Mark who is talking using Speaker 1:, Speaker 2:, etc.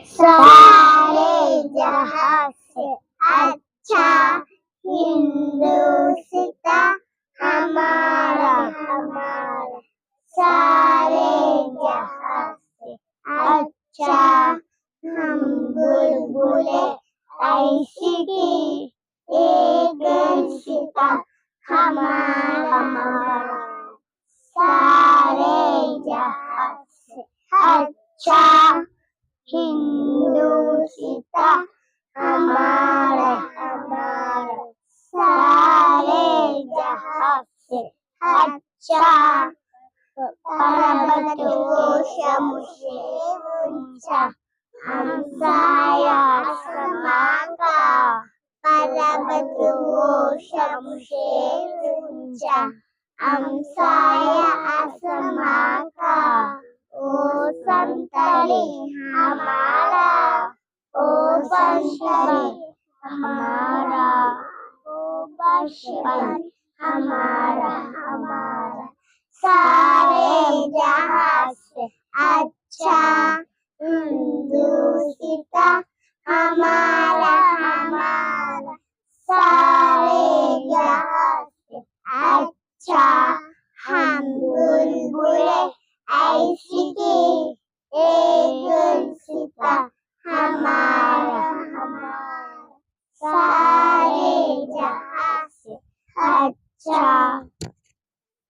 Speaker 1: सारे जहां से अच्छा हिंदुस्ता हमारा हमारा। सारे जहां से अच्छा हम बुलबुले ऐसी की एक सिता हमारा हमारा। सारे जहां से अच्छा हिंदुस्ता हमारा हमारा। सारे जहां से अच्छा पर्वत शमशे ऊंचा हमसाया आसमां का। पर्वत शमशे ऊंचा हमसाया आसमां का। ओ संतरी हमारा ओ संतरी हमारा ओ बचपन हमारा हमारा। सारे जहां से अच्छा हिंदुस्ता हमारा हमारा। सारे जहां से अच्छा हम बुलबुले ऐसी की एक सिता हमारा हमारा। सारे जहां से अच्छा।